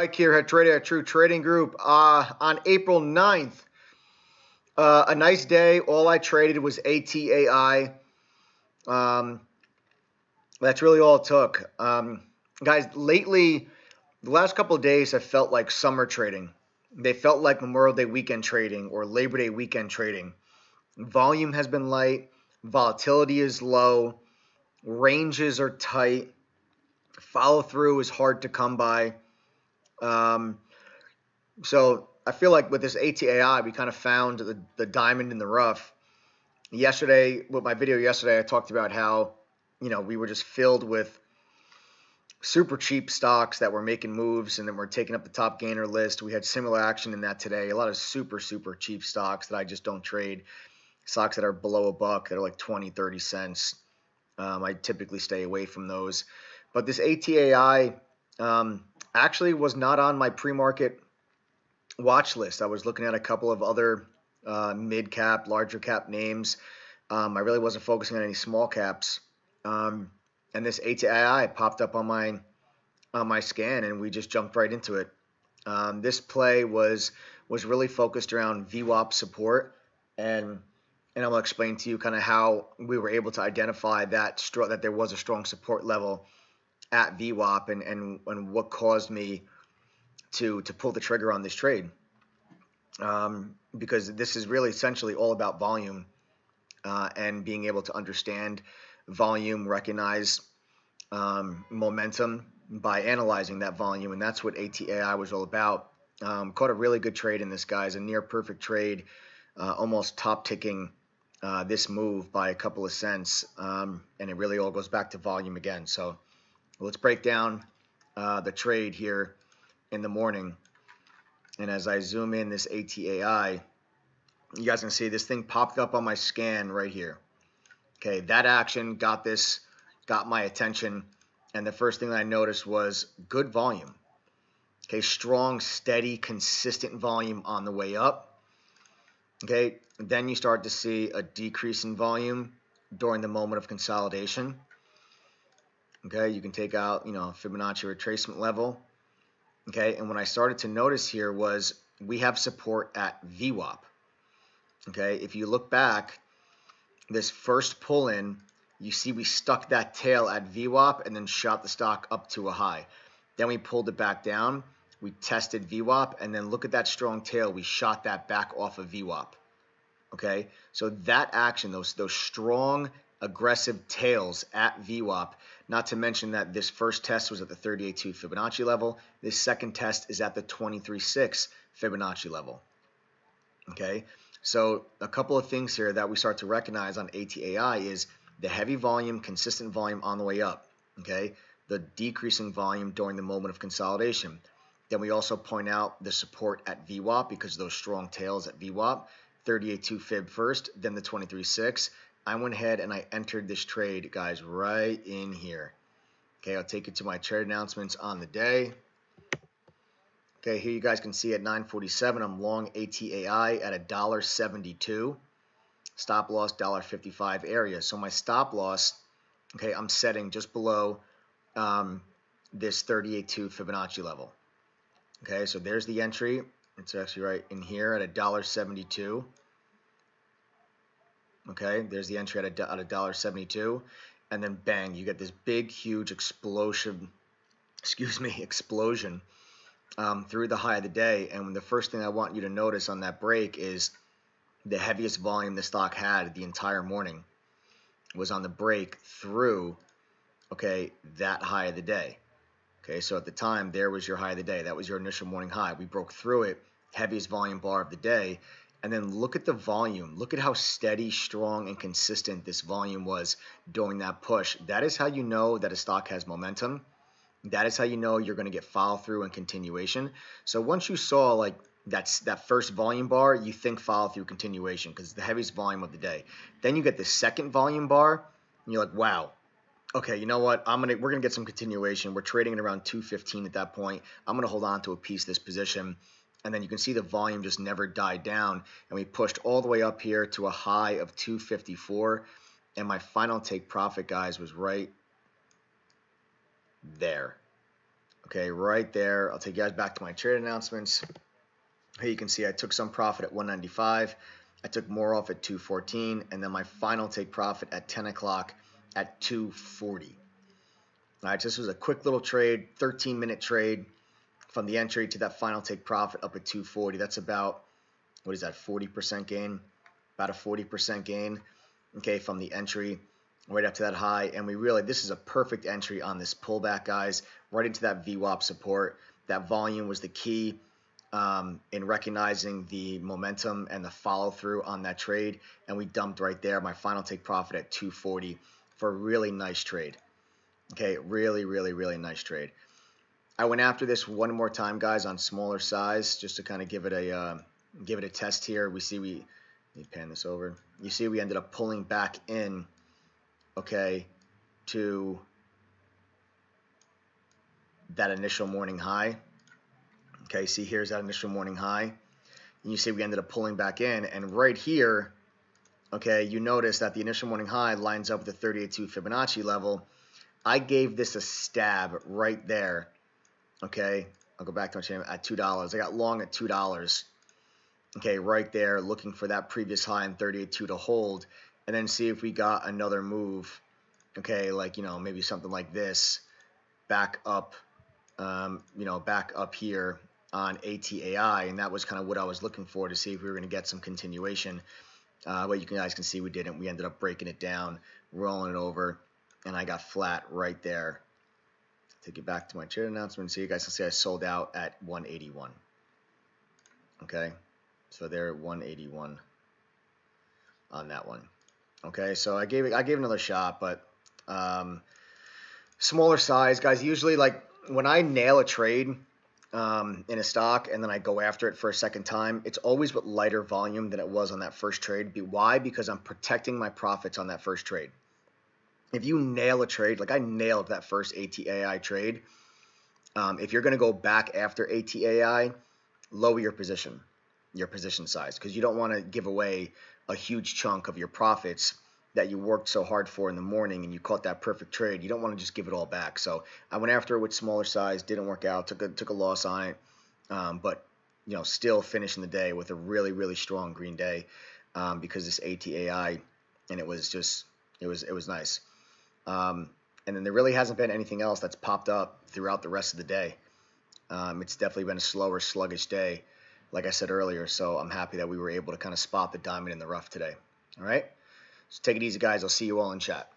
Mike here, head trader at True Trading Group. On April 9th, a nice day. All I traded was ATAI. That's really all it took. Guys, lately, the last couple of days have felt like summer trading. They felt like Memorial Day weekend trading or Labor Day weekend trading. Volume has been light. Volatility is low. Ranges are tight. Follow through is hard to come by. So I feel like with this ATAI, we kind of found the diamond in the rough. Yesterday, with my video yesterday, I talked about how, we were just filled with super cheap stocks that were making moves and then we're taking up the top gainer list. We had similar action in that today. A lot of super cheap stocks that I just don't trade. Stocks that are below a buck, that are like 20, 30 cents. I typically stay away from those. But this ATAI actually was not on my pre-market watch list. I was looking at a couple of other mid cap, larger cap names. I really wasn't focusing on any small caps. And this ATAI popped up on my scan, and we just jumped right into it. This play was really focused around VWAP support, and I'm gonna explain to you kind of how we were able to identify that there was a strong support level at VWAP, and what caused me to pull the trigger on this trade. Because this is really essentially all about volume and being able to understand volume, recognize momentum by analyzing that volume, and that's what ATAI was all about. Caught a really good trade in this, guys, a near perfect trade, almost top ticking this move by a couple of cents, and it really all goes back to volume again. So let's break down the trade here in the morning. And as I zoom in this ATAI, you guys can see this thing popped up on my scan right here. Okay, that action got my attention, and the first thing that I noticed was good volume. Okay, strong, steady, consistent volume on the way up. Okay, and then you start to see a decrease in volume during the moment of consolidation. Okay, you can take out, Fibonacci retracement level. Okay, and what I started to notice here was we have support at VWAP. Okay, if you look back, this first pull in, you see we stuck that tail at VWAP and then shot the stock up to a high. Then we pulled it back down, we tested VWAP, and then look at that strong tail, we shot that back off of VWAP. Okay, so that action, those strong, aggressive tails at VWAP, not to mention that this first test was at the 38.2 Fibonacci level. This second test is at the 23.6 Fibonacci level. Okay, so a couple of things here that we start to recognize on ATAI is the heavy volume, consistent volume on the way up. Okay, the decreasing volume during the moment of consolidation. Then we also point out the support at VWAP because of those strong tails at VWAP. 38.2 Fib first, then the 23.6. I went ahead and I entered this trade, guys, right in here. Okay, I'll take you to my trade announcements on the day. Okay, here you guys can see at 9:47, I'm long ATAI at $1.72. Stop loss $1.55 area. So my stop loss, okay, I'm setting just below this 38.2 Fibonacci level. Okay, so there's the entry. It's actually right in here at $1.72. Okay, there's the entry at $1.72, and then bang, you get this big, huge explosion through the high of the day. And the first thing I want you to notice on that break is the heaviest volume the stock had the entire morning was on the break through, okay, that high of the day. Okay, so at the time, there was your high of the day. That was your initial morning high. We broke through it, heaviest volume bar of the day. And then look at the volume. Look at how steady, strong, and consistent this volume was during that push. That is how you know that a stock has momentum. That is how you know you're going to get follow through and continuation. So once you saw like that first volume bar, you think follow through continuation because it's the heaviest volume of the day. Then you get the second volume bar, and you're like, wow. Okay, you know what? We're gonna get some continuation. We're trading at around 215 at that point. I'm gonna hold on to a piece of this position, and then you can see the volume just never died down, and we pushed all the way up here to a high of 254. And my final take profit, guys, was right there. Okay, right there. I'll take you guys back to my trade announcements. Here you can see I took some profit at 195. I took more off at 214, and then my final take profit at 10 o'clock at 240. All right, so this was a quick little trade, 13-minute trade from the entry to that final take profit up at 240. That's about, what is that, 40% gain? About a 40% gain, okay, from the entry right up to that high. And we really, this is a perfect entry on this pullback, guys, right into that VWAP support. That volume was the key in recognizing the momentum and the follow through on that trade, and we dumped right there. My final take profit at 240 for a really nice trade. Okay, really, really, really nice trade. I went after this one more time, guys, on smaller size, just to kind of give it a test here. We see let me pan this over. You see we ended up pulling back in, okay, to that initial morning high. Okay, see here's that initial morning high. And you see we ended up pulling back in, and right here, okay, you notice that the initial morning high lines up with the 38.2 Fibonacci level. I gave this a stab right there. Okay, I'll go back to my channel at $2. I got long at $2. Okay, right there, looking for that previous high in 38.2 to hold, and then see if we got another move. Okay, like, you know, maybe something like this, back up, you know, back up here on ATAI, and that was kind of what I was looking for, to see if we were going to get some continuation. But you guys can see we didn't. We ended up breaking it down, rolling it over, and I got flat right there. Take it back to my trade announcement, so you guys can see I sold out at 181. Okay, so they're at 181 on that one. Okay, so I gave another shot, but smaller size, guys. Usually, like, when I nail a trade in a stock and then I go after it for a second time, it's always with lighter volume than it was on that first trade. Why? Because I'm protecting my profits on that first trade. If you nail a trade, like I nailed that first ATAI trade, if you're going to go back after ATAI, lower your position size, because you don't want to give away a huge chunk of your profits that you worked so hard for in the morning and you caught that perfect trade. You don't want to just give it all back. So I went after it with smaller size, didn't work out, took a loss on it, but you know, still finishing the day with a really, really strong green day because this ATAI, and it was just, it was nice. And then there really hasn't been anything else that's popped up throughout the rest of the day. It's definitely been a slower, sluggish day, like I said earlier. So I'm happy that we were able to kind of spot the diamond in the rough today. All right. So take it easy, guys. I'll see you all in chat.